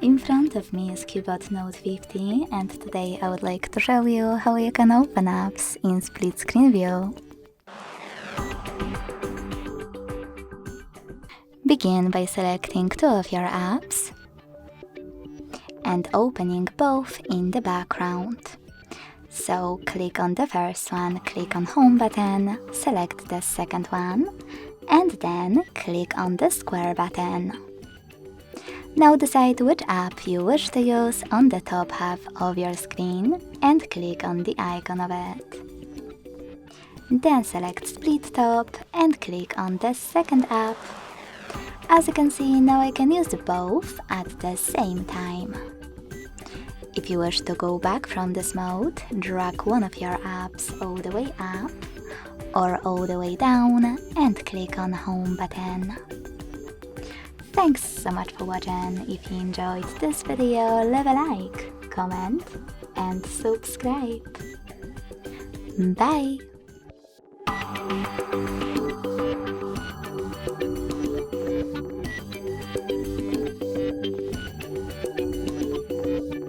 In front of me is Cubot Note 50, and today I would like to show you how you can open apps in split screen view. Begin by selecting two of your apps and opening both in the background. So click on the first one, click on Home button, select the second one, and then click on the square button. Now decide which app you wish to use on the top half of your screen and click on the icon of it. Then select Split Top and click on the second app. As you can see, now I can use both at the same time. If you wish to go back from this mode, drag one of your apps all the way up or all the way down and click on Home button. Thanks so much for watching. If you enjoyed this video, leave a like, comment and subscribe. Bye!